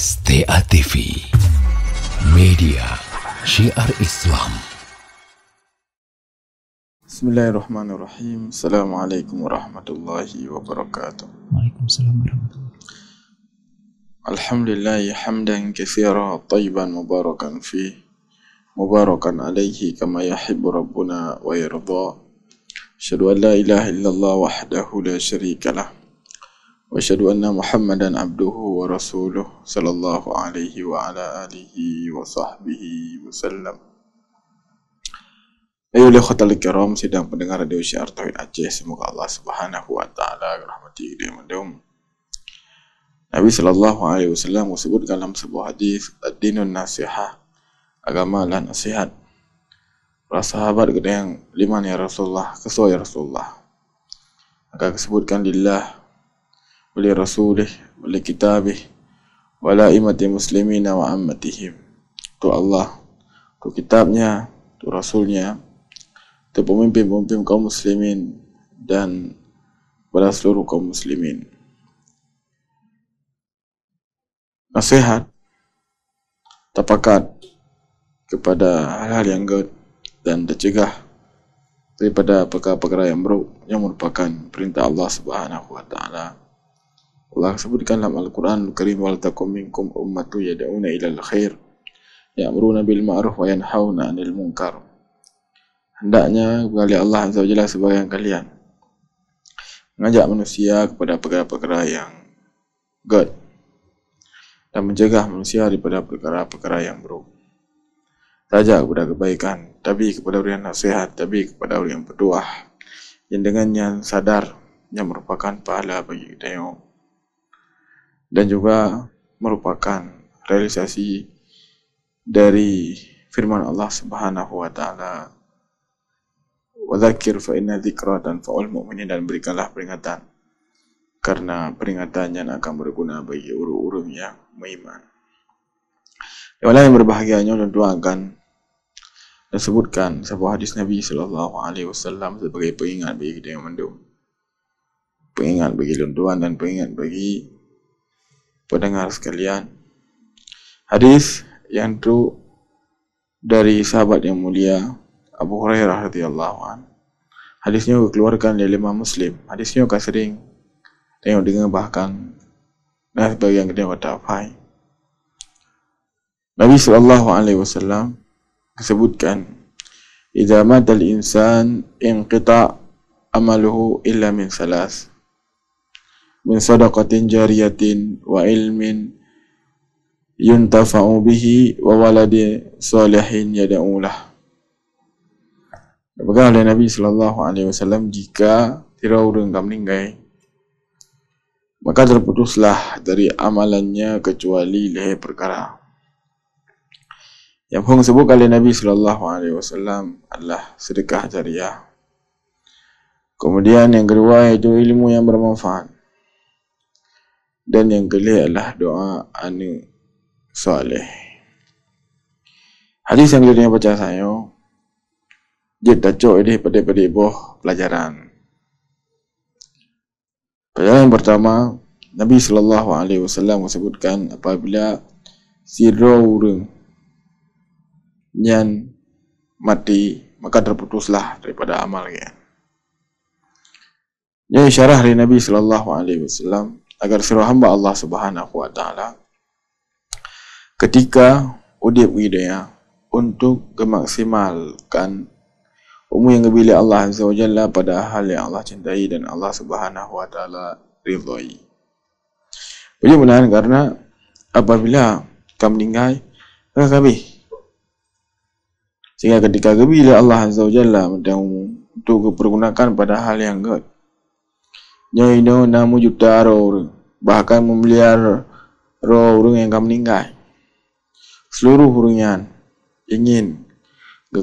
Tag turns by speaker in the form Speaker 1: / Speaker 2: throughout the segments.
Speaker 1: STA TV, media syiar Islam.
Speaker 2: Bismillahirrahmanirrahim. Assalamualaikum warahmatullahi wabarakatuh.
Speaker 3: Waalaikumsalam warahmatullahi wabarakatuh.
Speaker 2: Alhamdulillah hamdan katsira tayyiban mubarakan fih, mubarakan alaihi kama yuhibbu rabbuna wa yarda. Asyhadu an la ilaha illallah wahdahu la syarikalah wa asyhadu anna Muhammadan abduhu wa rasuluh sallallahu alaihi wa ala alihi wa sahbihi wasallam. Ayuhal ikhwatal kiram, sidang pendengar radio syiar Tauhid Aceh, semoga Allah Subhanahu wa taala rahmati dan mendung. Nabi sallallahu alaihi wasallam disebut dalam sebuah hadis, ad-dinun nasihah, agama adalah nasihat. Para sahabat kata yang liman ya Rasulullah, kesuai ya Rasulullah. Maka disebutkan lillah, wali rasulih, wali kitabih, wala imati muslimina wa ammatihim. Itu Allah, itu kitabnya, itu rasulnya, itu pemimpin-pemimpin kaum muslimin dan pada seluruh kaum muslimin. Nasihat terpakat kepada hal-hal yang good dan tercegah daripada perkara-perkara yang buruk yang merupakan perintah Allah Subhanahu wa taala. Allah sebutkan dalam Al-Quran Al-Karim, wal takum minkum ummatu yad'una ilal khair ya'muruna bil ma'ruf wa yanhauna 'anil munkar. Hendaknya bagi Allah Azza wa Jalla sebagian kalian mengajak manusia kepada perkara-perkara yang good dan mencegah manusia daripada perkara-perkara yang buruk. Tajak kepada kebaikan, tapi kepada orang yang nasihat, tapi kepada orang yang berdoa, yang dengannya sadar yang merupakan pahala bagi kita yang, dan juga merupakan realisasi dari firman Allah Subhanahu wa taala, wa dzakir fa inna dzikra tanfa'ul mu'minin, dan berikanlah peringatan karena peringatannya akan berguna bagi orang-orang yang beriman. Yang yang berbahagianya tentu akan disebutkan sebuah hadis Nabi sallallahu alaihi wasallam sebagai pengingat bagi kita yang mendung, pengingat bagi tuan dan pengingat bagi pendengar sekalian. Hadis yang itu dari sahabat yang mulia Abu Hurairah radhiyallahu anhu. Hadisnya dikeluarkan oleh Imam Muslim. Hadisnya akan sering tengok dengar bahkan dan sebagian kita kata hafal. Nabi sallallahu alaihi wasallam disebutkan, idza matal insan inqita amaluhu illa min salas, min sadaqatin jariyatin wa ilmin yuntafa'u bihi wa waladi salihin yad'u lah. Berkata oleh Nabi sallallahu alaihi wasallam, jika tidak orang kamu meninggal, maka terputuslah dari amalannya kecuali leher perkara. Yang pun sebut oleh Nabi sallallahu alaihi wasallam adalah sedekah jariah. Kemudian yang kedua itu ilmu yang bermanfaat. Dan yang kelima adalah doa anak soleh. Hadis yang kedua baca saya, dia tajuk ini pada boh pelajaran. Pelajaran yang pertama, Nabi sallallahu alaihi wasallam sebutkan apabila siro orang yang mati, maka terputuslah daripada amal dia. Ini syarah dari Nabi sallallahu alaihi wasallam agar seluruh hamba Allah Subhanahu wa taala ketika udip hidayah untuk memaksimalkan umur yang diberi Allah Azza wa Jalla pada hal yang Allah cintai dan Allah Subhanahu wa taala ridhai. Bagaimana? Karena apabila kamu meninggal, maka kami sehingga ketika bila Allah Azza wa Jalla untuk dipergunakan pada hal yang good, nyoino namu juta orang, bahkan memeliar orang yang kamu meninggal, seluruh orang yang ingin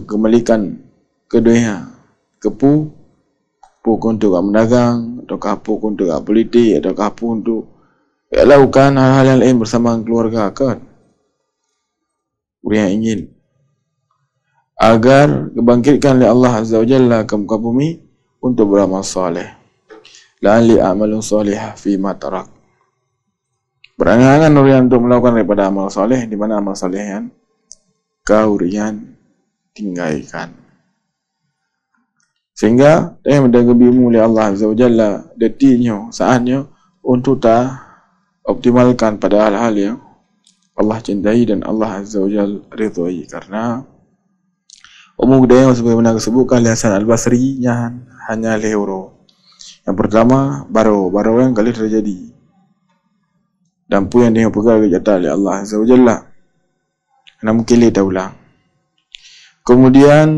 Speaker 2: kembalikan ke dunia, kepu untuk mendagang, atau kapu untuk politik, atau kapu untuk lakukan hal-hal yang lain bersama keluarga kan. Orang yang ingin agar dibangkitkan oleh Allah Azza wa Jalla ke muka bumi untuk beramal soleh. La'alli a'malun solihah fi ma tarak. berangan-angan Urian untuk melakukan daripada amal soleh, di mana amal soleh yang kau Urian tinggalkan. Sehingga dia mendagebimu oleh Allah Azza wa Jalla detiknya, saatnya untuk tak optimalkan pada hal-hal yang Allah cintai dan Allah Azza wa Jalla ridhoi. Karena umum dia sebagaimana disebutkan oleh Hasan Al-Basri hanya lehuro. Yang pertama, baro yang kali terjadi. Dampu yang dia pegang jatah oleh Allah Azza wa Jalla. Kena mungkin dia ulang. Kemudian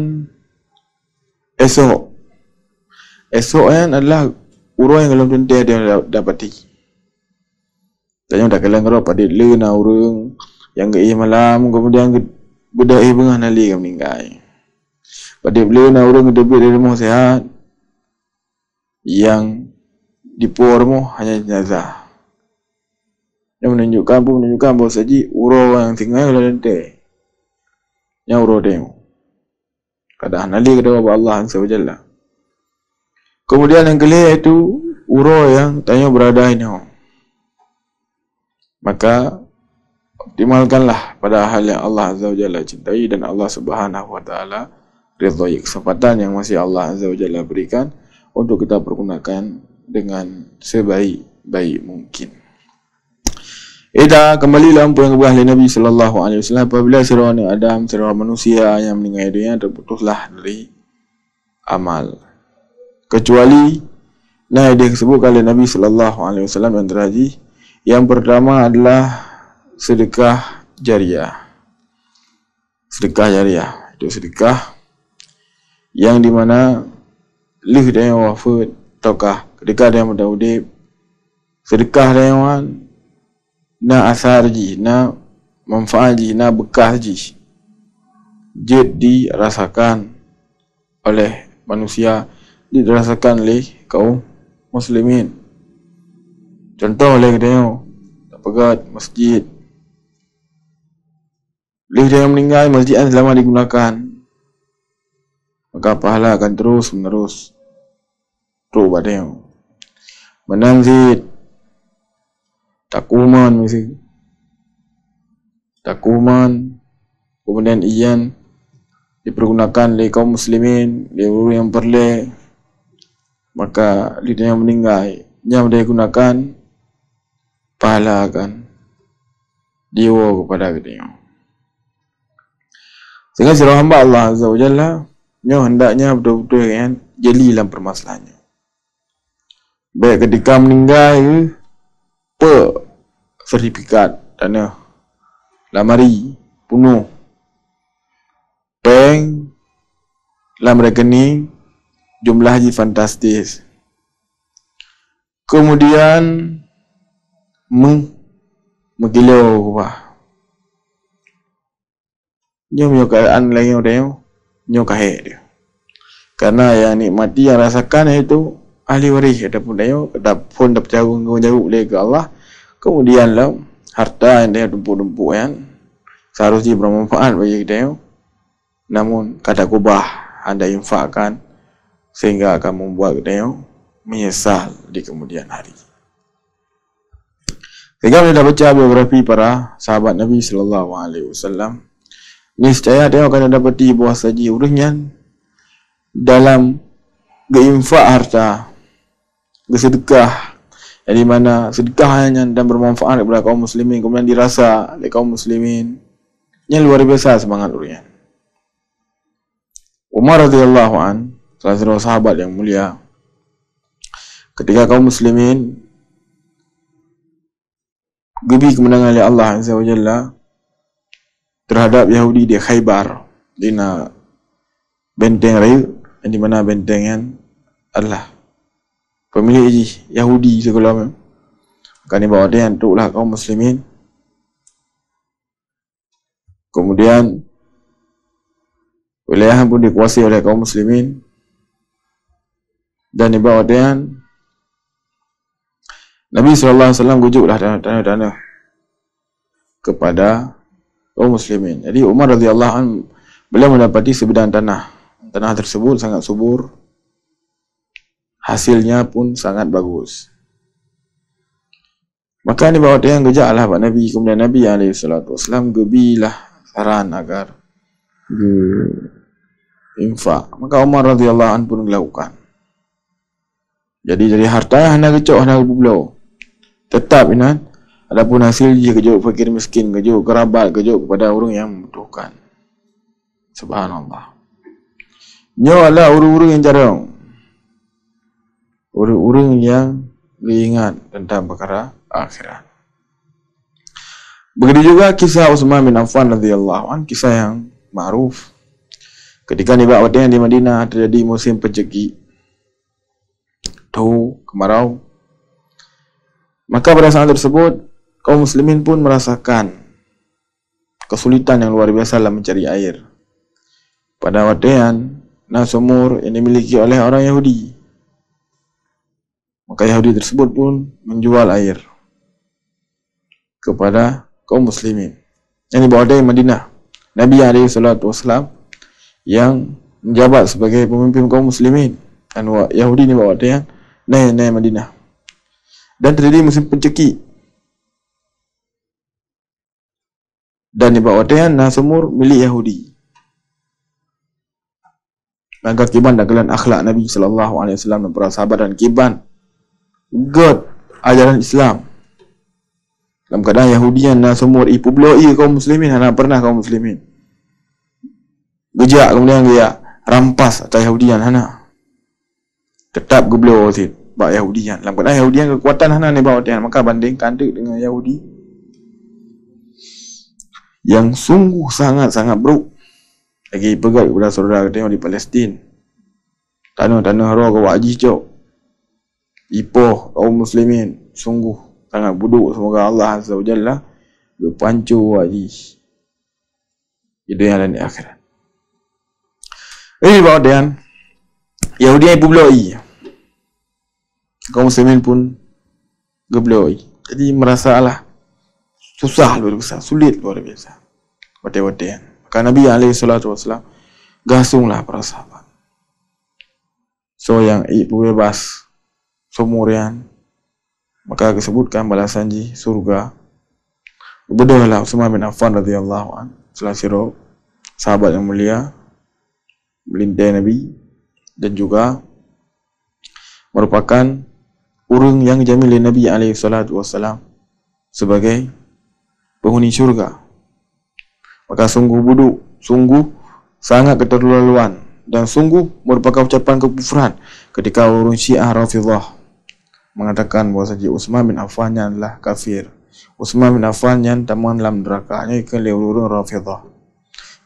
Speaker 2: esok yang adalah urang yang kalau tentu dia dapati. Tanya dah kalang kerap pada lena urang yang ke malam kemudian bedai bengah nali ke meninggal. Pada lena urang kedebit dari rumah sehat yang dipor mu hanya jenazah. Yang menunjukkan bahawa saji urang yang tinggal dalam tentu yang urang dia. Kadang nali kepada Allah Azza wa Jalla. Kemudian yang kelima itu uro yang tanya berada ini. Maka optimalkanlah pada hal yang Allah Azza wa Jalla cintai dan Allah Subhanahu wa taala ridhoi. Kesempatan yang masih Allah Azza wa Jalla berikan untuk kita pergunakan dengan sebaik-baik mungkin. Ida kembalilah apa yang dibuat oleh Nabi sallallahu alaihi wasallam apabila seorang Adam, seorang manusia yang meninggal dunia terputuslah dari amal. Kecuali dia disebutkan oleh Nabi sallallahu alaihi wasallam yang terakhir. Yang pertama adalah sedekah jariah. Sedekah jariah itu sedekah yang di mana lih dia wafat ataukah ketika dia mudahudib. Sedekah dia na asar ji, na manfaat ji, na bekas ji dirasakan oleh manusia, dirasakan oleh kaum muslimin. Contoh oleh dia pegat masjid, oleh dia meninggal masjid yang selama digunakan, maka pahala akan terus menerus pada dia. Menanzid takuman mesti takuman, kemudian iyan dipergunakan oleh kaum muslimin, dia yang perle, maka dia yang meninggal yang dia gunakan pahala akan diwa kepada dia. Sehingga seorang hamba Allah Azza wa Jalla hendaknya betul-betul kan jeli dalam permasalahannya. Baik ketika meninggal sertifikat tanah lamari penuh, bank dalam rekening jumlah haji fantastis. Kemudian mengilau wah nyo keadaan lain dia nyo kahe dia. Karena yang nikmati yang rasakan itu ahli waris adapun dia adapun dapat jauh oleh ke Allah. Kemudian lah harta yang dia tumpuk-tumpuk kan seharusnya bermanfaat bagi dia, namun kata kubah anda infakkan sehingga akan membuat dia menyesal di kemudian hari. Sehingga kita baca biografi para sahabat Nabi sallallahu alaihi wasallam, niscaya dia akan dapati buah saji urangnya dalam berinfak harta, bersedekah, yang di mana sedekahnya dan bermanfaat kepada kaum muslimin, kemudian dirasa oleh kaum muslimin, yang luar biasa semangat urangnya. Umar radhiyallahu an, salah seorang sahabat yang mulia, ketika kaum muslimin gebi kemenangan oleh Allah Azza wa Jalla terhadap Yahudi di Khaybar, di benteng raya, yang di mana benteng yang adalah pemilik Yahudi segala kan dibawa dia untuklah kaum muslimin. Kemudian wilayah pun dikuasai oleh kaum muslimin dan dibawa dia Nabi SAW gujuklah tanah-tanah kepada kaum muslimin. Jadi Umar radhiyallahu anhu beliau mendapati sebidang tanah tersebut sangat subur, hasilnya pun sangat bagus. Maka ni bawa dia yang gejaklah Pak Nabi. Kemudian Nabi SAW gebilah saran agar infak. Maka Umar radhiyallahu anhu pun melakukan. Jadi dari harta hana kecok hana berbelau. Tetap inan. Adapun hasil dia kejut fakir miskin, kejut kerabat, kejut kepada orang yang membutuhkan. Subhanallah. Nyo adalah orang-orang yang jarang. Orang-orang yang diingat tentang perkara akhirat. Begitu juga kisah Utsman bin Affan radhiyallahu anhu, kisah yang ma'ruf. Ketika nibat wadih di Madinah terjadi musim pencekik, tahu kemarau, maka pada saat tersebut kaum muslimin pun merasakan kesulitan yang luar biasa dalam mencari air. Pada wadian sumur yang dimiliki oleh orang Yahudi, maka Yahudi tersebut pun menjual air kepada kaum muslimin yang dibawa dari Madinah. Nabi SAW yang menjabat sebagai pemimpin kaum muslimin dan Yahudi ni bawa dia naik Madinah. Dan terjadi musim pencekik. Dan dibawa dia sumur milik Yahudi. Maka kiban dagelan akhlak Nabi SAW dan para sahabat dan kiban God ajaran Islam. Dalam keadaan Yahudian sumur ipubloi kaum muslimin, hana pernah kaum muslimin gejak kemudian dia rampas atas Yahudian hana. Tetap geblo sit bak Yahudian. Dalam keadaan Yahudian kekuatan hana ni bawa dia, maka bandingkan tu dengan Yahudi yang sungguh sangat-sangat buruk. Lagi pegat kepada saudara kita di Palestin. Tanah-tanah roh ke wajih cok. Ipoh kaum muslimin sungguh sangat buruk. Semoga Allah Azza wa Jalla berpancu wajih di dunia dan di akhirat. Ini bawa dia Yahudi yang ipubloi, kaum muslimin pun gebloi. Jadi merasalah susah luar biasa, sulit luar biasa. Wadian. Maka Nabi SAW gasunglah para sahabat. So yang ibu bebas sumurian, maka disebutkan balasan di surga. Berdoalah Utsman bin Affan radhiyallahu anhu, salah satu sahabat yang mulia, melintai Nabi dan juga merupakan orang yang dijamin oleh Nabi SAW sebagai penghuni syurga. Maka sungguh buduk, sungguh sangat keterlaluan dan sungguh merupakan ucapan kekufuran ketika orang Syiah Rafidhah mengatakan bahawa Utsman bin Affan adalah kafir. Utsman bin Affan yang taman dalam neraka, ini oleh orang Rafidhah,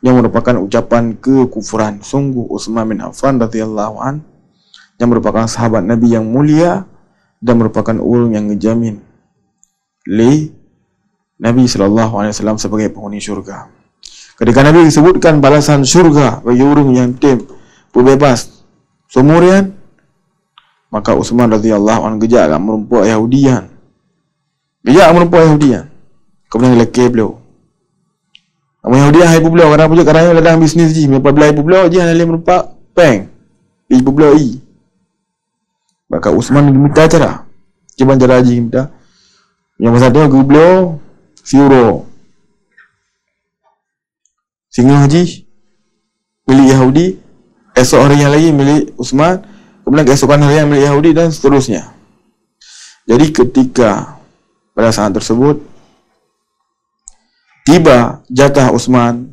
Speaker 2: yang merupakan ucapan kekufuran. Sungguh Utsman bin Affan radhiyallahu an yang merupakan sahabat Nabi yang mulia dan merupakan orang yang dijamin oleh Nabi SAW sebagai penghuni syurga. Ketika Nabi disebutkan balasan syurga bagi orang yang tim bebas sumurian, maka Utsman radhiyallahu anhu gejak merumpak Yahudian. Kemudian lekeh beliau. Orang Yahudi ibu beliau kerana punya kerana ladang bisnes je. Apabila ibu beliau je hanya merumpak peng ibu beliau i. Maka Utsman diminta cara. Cuba cara je minta. Yang masa tu ibu beliau Fiuro singa haji milik Yahudi, esok hari yang lagi milik Utsman, kemudian keesokan hari yang milik Yahudi dan seterusnya. Jadi ketika pada saat tersebut tiba jatah Utsman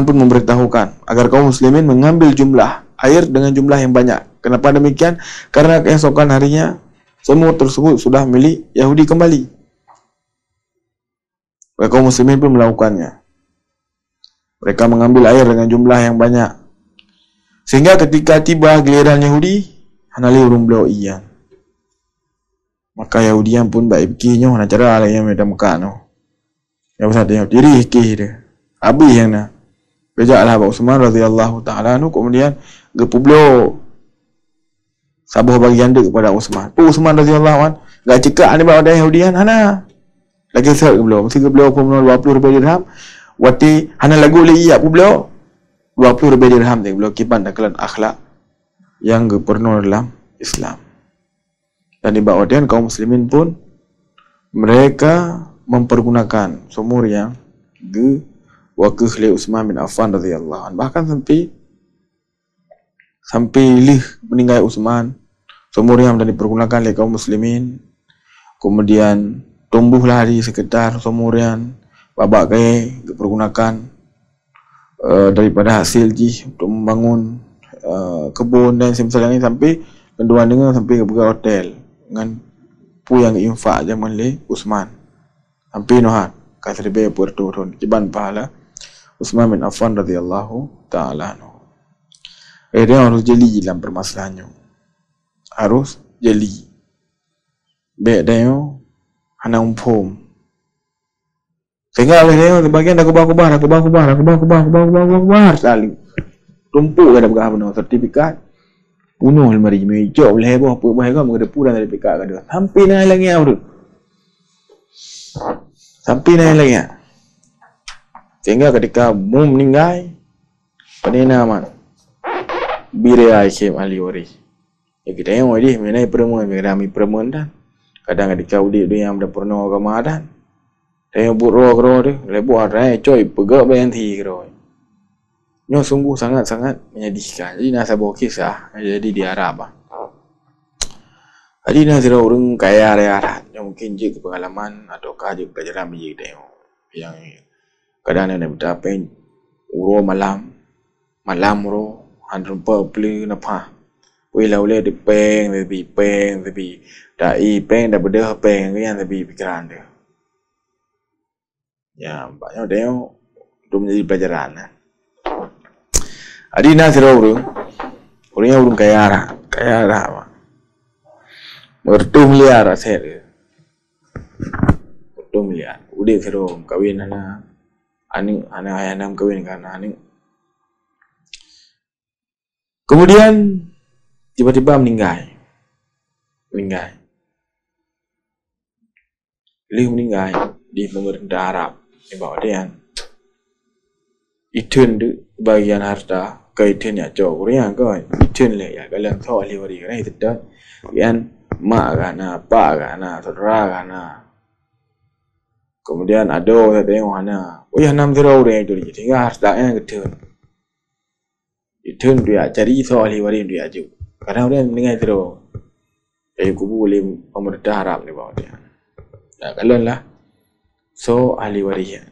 Speaker 2: pun memberitahukan agar kaum muslimin mengambil jumlah air dengan jumlah yang banyak. Kenapa demikian? Karena keesokan harinya sumur tersebut sudah milik Yahudi kembali. Kaum muslimin pun melakukannya. Mereka mengambil air dengan jumlah yang banyak. Sehingga ketika tiba giliran Yahudi, hanali urung beliau iyan. Maka Yahudian pun baik fikirnya nak cara yang mereka Mekah no. Yang besar tengok diri fikir dia. Habis yang nak. Bejaklah Utsman radhiyallahu taala anhu, kemudian gepu beliau sabuh bagi janda kepada Utsman. Utsman radhiyallahu anhu enggak cekak ni bawa Yahudian hana. Lagi seret ke beliau. Mesti ke beliau pun 20 ribu dirham. Wati hana lagu le iya pu beliau 20 ribu dirham teng beliau kiban dakalan akhlak yang gubernur dalam Islam. Dan di bawah dia kaum muslimin pun mereka mempergunakan sumur yang wakil oleh Uthman bin Affan radhiyallahu anhu. Bahkan sampai meninggal Uthman, sumur yang dipergunakan oleh kaum muslimin kemudian tumbuhlah di sekitar sumur yang babak kaya dipergunakan daripada hasil untuk membangun kebun dan semisalnya ini, sampai kenduan dengan sampai ke hotel dengan yang infak zaman le Uthman sampai nohat kasribe puerto kiban pahala Uthman bin Affan radhiyallahu taala anhu. Dia harus jeli dalam permasalahannya, harus jeli bedanya hana umpum sehingga oleh dia sebagian dah kubah sekali tumpuk ada begah benar sertifikat punuh lemari meja boleh apa bahaya mengadah pulang dari sertifikat ada sampai naik lagi tu sehingga ketika meninggal panina man birai kem ahli waris ya kita yang wadi menai perempuan mengalami perempuan dan kadang ketika udik dia yang dah pernah Ramadan dia buruk dia lebu ada coy pegak bayanti kero. Nyo sungguh sangat-sangat menyedihkan. Jadi nasabah kisah jadi di Arab. Jadi nasira orang kaya raya yang mungkin je pengalaman ataukah je pelajaran biji tengok yang kadang ada berdapen uro malam ro handron pele napa. Wila di peng lebih dai peng dah bedah peng yang lebih pikiran dia. Ya banyak dia tu menjadi pelajaran. Adi nasira orang kaya raya. Mertu miliar aset. Mertu miliar. Udah seru kawin anak ayah nam kawin kan aning. Kemudian tiba-tiba meninggal. Meninggal di pemerintah Arab di bawah dia. Itun bagian harta ke itun ya jauh orang kan itun le ya kalian tahu ahli waris kan itu dah yang mak kana pak kana saudara kana kemudian ada yang mana yang enam orang itu jadi tinggal hartanya itun dia cari tahu ahli waris dia aja karena orang mendengar terus jadi kubu boleh pemerintah Arab ni bawah dia ya kalian lah so ahli waris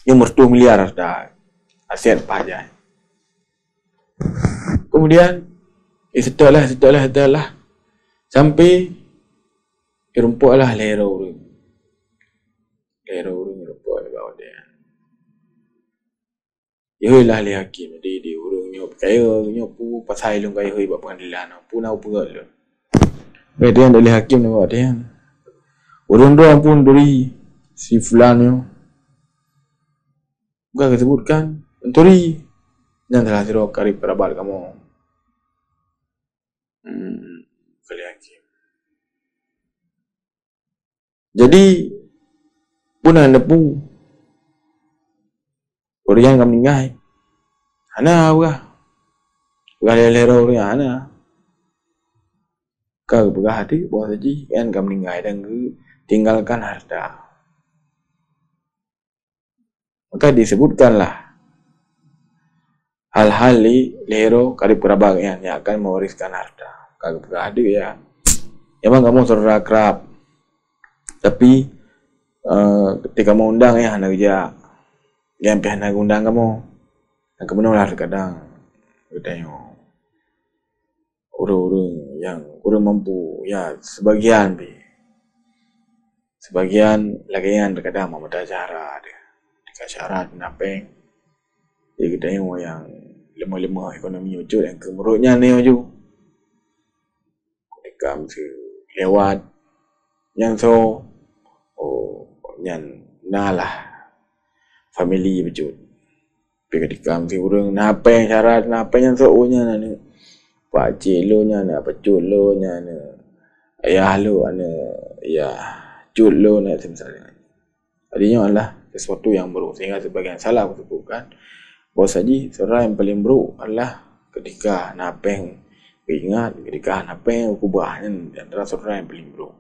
Speaker 2: yang mertu miliar dah aset pajak. Kemudian setelah sampai rumputlah lero orang rumput di bawah dia. Yalah le hakim di orang nyop kaya nyop pu pasai long kaya buat pengadilan pu nau pegal lu. Kemudian dari hakim ni bawah dia. Orang tu pun dari si fulan yo bukan disebutkan Menteri yang telah sirok karib kerabat kamu kali hakim. Jadi pun anda pu orang yang kami meninggal ana bukan lero orang ana kau begah hati bawa saja yang kami meninggal dan tinggalkan harta. Maka disebutkanlah hal-hal lero karib kerabat yang akan mewariskan harta. Kalau ada ya, memang kamu saudara kerap, tapi ketika mau undang ya anak kerja, yang pihak nak undang kamu, kemudian lah kadang kita yang orang-orang yang kurang mampu, ya sebagian lagi yang kadang mau ada cara ada. Syarat napeng jadi kita yang lemah ekonomi wujud yang kemerutnya ni wujud ketika mesti lewat yang so yang nalah family wujud tapi ketika mesti orang napeng syarat napeng yang so nya ni pak cik lo nya nak pecut lo nya ni ayah lo ya cut lo ni misalnya adanya Allah sesuatu yang buruk sehingga sebagian salah disebutkan bahawa saja seorang yang paling buruk adalah ketika napeng ingat ketika napeng kubahnya antara seorang yang paling buruk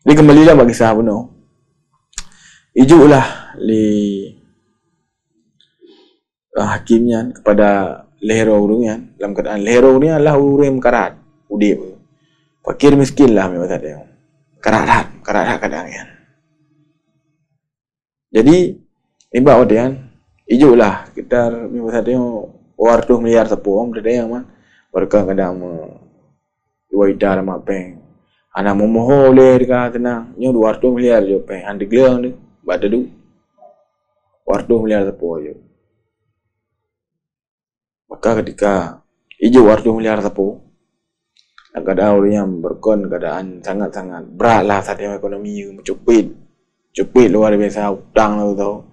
Speaker 2: Dia kembalilah bagi kisah penuh. Ijuklah hakimnya kepada leher urungan dalam keadaan leher urungan adalah urung karat udip. Fakir miskin lah memang dia. Karat keadaannya. Jadi ibak dia ijuklah kita memang dia 200 miliar sepom dia yang man berkah kadang 2 idar mak peng. Ana momoho le dekat tenang nyo 200 miliar je peng ande gleang ni bad du 200 miliar sepom je. Maka ketika ijo 200 miliar sepom ada orang yang berkon keadaan sangat-sangat berat lah saat ekonomi mencupit luar biasa hutang lah tau.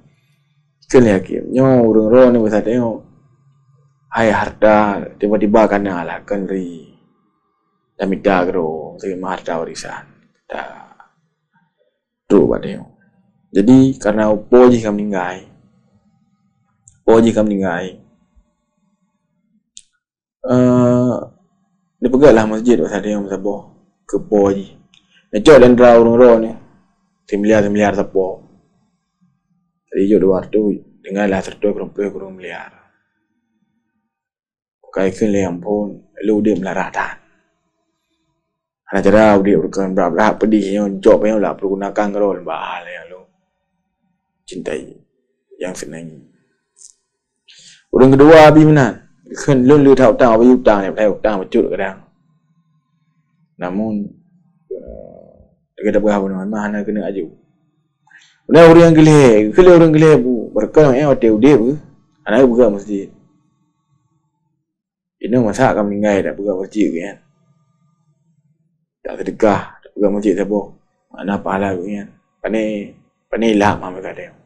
Speaker 2: Kena yakin nyo urang-urang ni besar tengok hai harta tiba-tiba kena lah kenri damida gro terima harta warisan dah tu badeo. Jadi karena upo ji kami meninggai dia pegaklah masjid pasal dia saboh ke po ji. Necok dan dra urang-urang ni miliar sapo. Jadi jo 200 dengarlah serta kurang miliar. Kai kun le ampun lu dia melaratan. Ana cara dia berkan berapa pedih yang job yang lah pergunakan kalau bahal yang lu cintai yang senang. Orang kedua abi menan. Kan lu tahu apa hutang ni, hutang becut kadang. Namun dia tak berapa nama mana kena aju. Udah orang geleh bu berkah hotel dia bu. Anak buka masjid. Ini masa kami meninggal tak buka masjid kan. Tak sedekah, tak buka masjid sabo. Mana pahala kan. Pandai lah mama kata.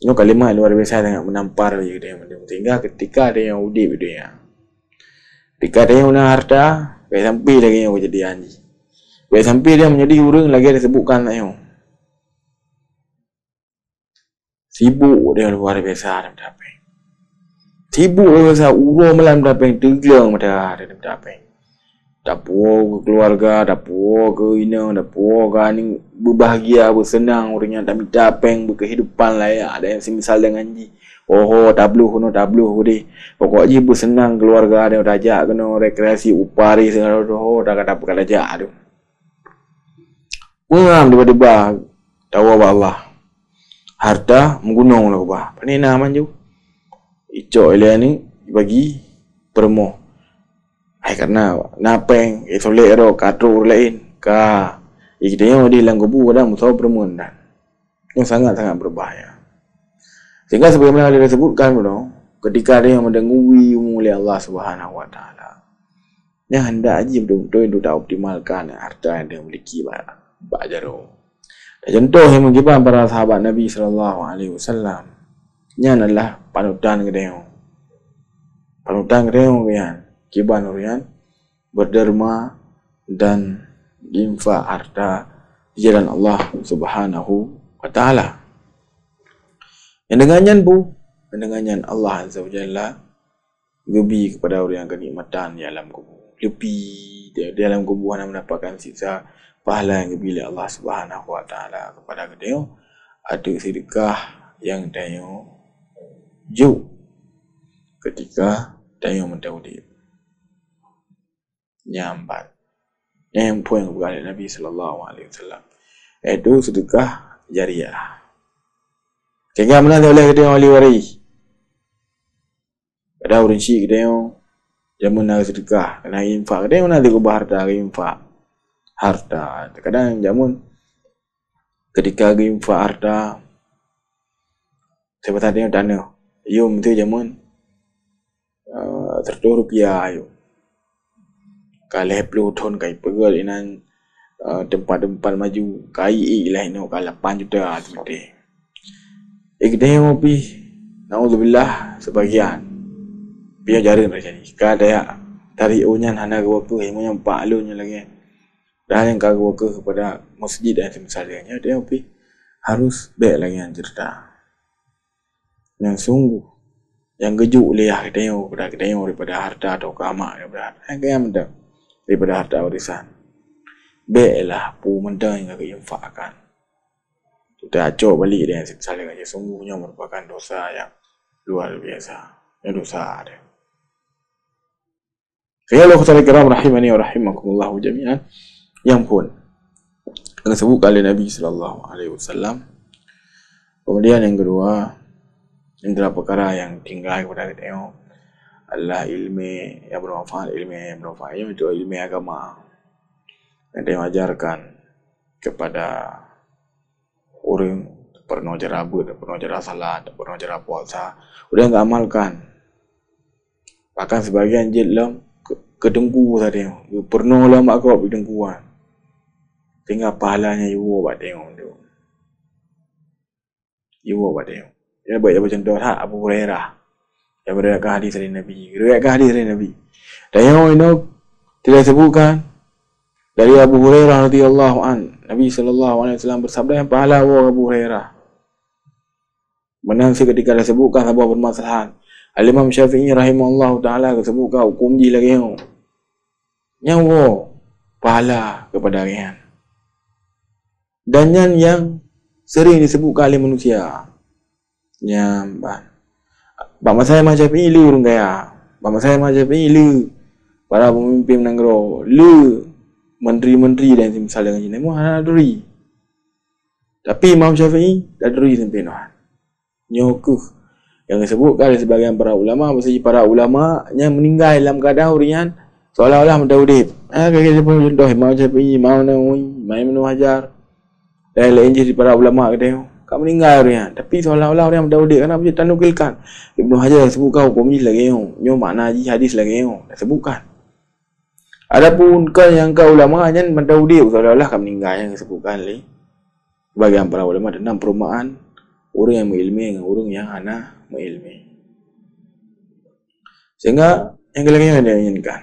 Speaker 2: Ini kalimah luar biasa sangat menampar dia. Sehingga ketika ada yang udip dia. Ketika ada yang guna harta, baik sampai lagi yang kejadian ni. Baik sampai dia menjadi orang lagi ada sebutkan tak yang. Sibuk dia luar biasa dalam daping. Sibuk luar biasa urus malam daping teglang pada dalam daping. Dapur keluarga, dapur ke ina, dapur ke ni berbahagia, bersenang orangnya tak minta peng berkehidupan layak. Ada yang semisal dengan ji. Tabluh deh. Pokoknya bersenang keluarga dia dah ajak kena rekreasi upari segala dah kata apa kata ajak tu. Ngam tiba-tiba tahu Allah. Harta menggunung lah bah. Penina manju. Icok ile ni bagi permo. Hai karena napeng isolate ro katru lain ka ikdeo di lang kubu kadang musuh permun dan yang sangat-sangat berbahaya. Sehingga sebagaimana dia sebutkan bro, ketika dia mendengui oleh Allah Subhanahu wa taala. Yang hendak aja betul-betul itu dah optimalkan harta yang dia miliki ba jaro. Contoh yang mengibar para sahabat Nabi sallallahu alaihi wasallam. Nya adalah panutan kedeo. Panutan kedeo kan. Kiban Orian berderma dan infak harta di jalan Allah Subhanahu wa taala. Yang dengannya Allah Azza wa Jalla gebi kepada orang yang kenikmatan di alam kubur. Lebih di alam kubur yang mendapatkan siksa pahala yang gebi oleh Allah Subhanahu wa taala kepada kedeo ada sedekah yang dayo ju ketika dayo mendawdi nyambat yang poin kepada Nabi sallallahu alaihi wasallam itu sedekah jariah. Sehingga mana dia boleh kita wali waris. Ada orang syik kita yang jamun nak sedekah kena infak dia mana dia ubah harta infak harta. Kadang jamun ketika infak harta sebab tadi dana yum tu jamun 100 rupiah ayo. Kalau 10 ton kai pegal inan tempat-tempat maju kai lah ini kalau 8 juta seperti. Ikdeh mopi naudzubillah sebagian biar jarin macam ni. Kada ya dari unyan hana waktu yang pak lunya lagi. Dan yang kagak waktu kepada masjid dan semisalnya dia mopi harus baik lagi yang cerita. Yang sungguh yang gejuk liah kita yang daripada harta atau kama daripada yang daripada harta warisan. baiklah pu menda yang agak infakkan. Kita acok balik dengan saling aja, sungguhnya merupakan dosa yang luar biasa. Yang dosa ada. Ya Allah Ta'ala kiram rahimani wa rahimakumullahu jami'an. Yang pun yang disebut oleh Nabi sallallahu alaihi wasallam. Kemudian yang kedua, yang adalah perkara yang tinggal kepada kita tengok adalah ilmu yang bermanfaat, ilmu yang bermanfaat itu ilmu agama yang diajarkan kepada orang pernah cara abad, pernah cara salat, pernah cara puasa, udah enggak amalkan. Bahkan sebagian jelam kedengku tadi, pernah lama kau berdengkuan. Tinggal pahalanya you buat tengok tu. You buat tengok. Dia buat contoh Abu Hurairah. Yang beriwayatkan hadis dari Nabi. Riwayatkan hadis dari Nabi. Dan yang ini tidak sebutkan dari Abu Hurairah radhiyallahu an. Nabi sallallahu alaihi wasallam bersabda yang pahala Abu Hurairah. Menang seketika dah sebutkan sebuah permasalahan. Al-Imam Syafi'i rahimahullahu taala sebutkan hukum ji lagi yang nyawa pahala kepada kalian. Dan yang sering disebutkan oleh manusia. Nyamban. Bapa saya macam ini lu orang kaya. Bapa saya macam ini lu para pemimpin negara, lu menteri-menteri dan misalnya dengan jenis mana duri. Tapi Imam Syafi'i dah duri sampai noh. Nyokuh yang disebutkan oleh sebagian para ulama, maksudnya para ulama yang meninggal dalam keadaan hurian seolah-olah mendahudib. Kita pun contoh Imam Syafi'i, Imam Nawawi, Imam Ibn Hajar dan lain jadi para ulama kata kau meninggal hurian. Tapi seolah-olah orang mendahudib kerana dia tak nukilkan. Ibn Hajar sebutkan hukum ni lagi nyo makna hadis lagi dah sebutkan. Adapun kau yang kau ulama yang mendahudib seolah-olah kau meninggal yang disebutkan oleh sebagian para ulama tentang perumahan orang yang mengilmi dengan orang yang hana mengilmi. Sehingga yang kelima dia inginkan.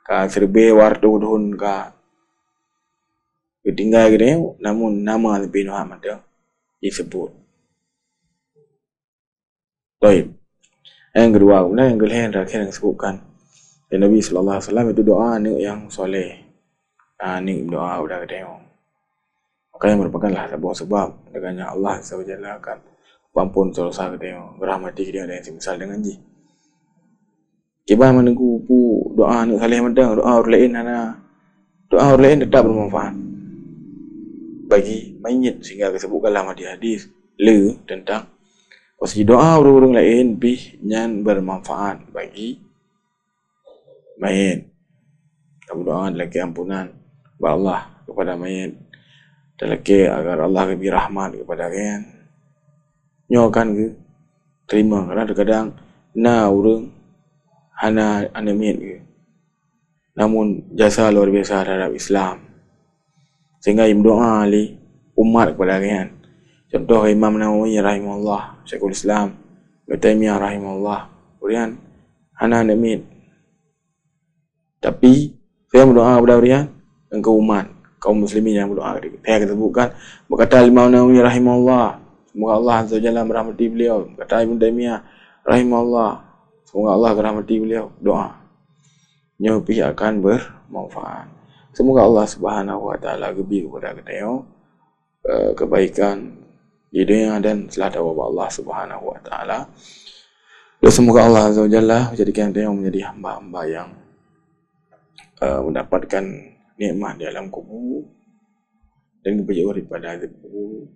Speaker 2: Ka serbe wartu duhun ka tinggal gitu, namun nama lebih Muhammad dia disebut. Baik. Yang kedua, kemudian yang kelima terakhir yang disebutkan dan Nabi sallallahu alaihi wasallam itu doa ni yang soleh. Ni doa udah ketemu. Makanya merupakanlah sebuah sebab dengannya Allah SWT akan ampun dosa kita, berahmati kita dan semisal dengan ji. Kibar menunggu pu doa nak saleh medang, doa orang lain doa orang lain tetap bermanfaat bagi mayit, sehingga disebutkanlah di hadis le tentang posisi doa orang-orang lain yang bermanfaat bagi mayit. Kamu doa lagi ampunan kepada Allah kepada mayit. Terlebih agar Allah lebih rahmat kepada kalian. Nyokan ke terima kerana terkadang orang hana anemit ke. Namun jasa luar biasa terhadap Islam. Sehingga doa ali umat kepada kalian. Contoh Imam Nawawi rahimahullah, Syekhul Islam, Ibnu Taimiyah rahimahullah. Kemudian hana anemit. Tapi saya berdoa kepada kalian engkau umat kaum muslimin yang berdoa. Saya akan sebutkan berkata Imam Nawawi rahimahullah, semoga Allah Azza wa Jalla merahmati beliau. Berkata Ibnu Taimiyah rahimahullah, semoga Allah merahmati beliau. Doa nyopi akan bermanfaat. Semoga Allah Subhanahu wa taala gebi kepada kita kebaikan di dunia dan setelah tawab Allah Subhanahu wa taala. Dan semoga Allah Azza wa Jalla menjadikan kita menjadi hamba-hamba yang mendapatkan nikmat di alam kubur dan berjauh daripada azab kubur.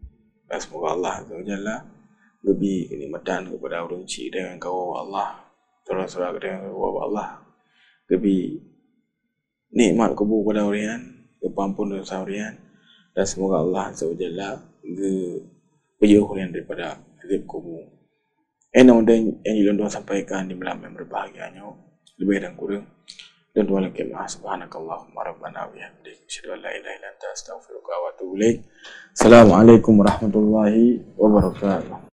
Speaker 2: Dan semoga Allah Azza wa Jalla lebih kenikmatan kepada orang cik dengan kau Allah, saudara-saudara dengan kau Allah, lebih nikmat kubur kepada orang, kepampun dosa orang, dan semoga Allah Azza wa Jalla berjauh orang daripada azab kubur. Yang dilondong sampaikan di malam yang berbahagianya lebih dan kurang. Dan Tuhan lagi maha subhanakallahumma rabbana wa bihamdika asyhadu an la ilaha illa anta astaghfiruka wa atubu ilaik. Assalamualaikum warahmatullahi wabarakatuh.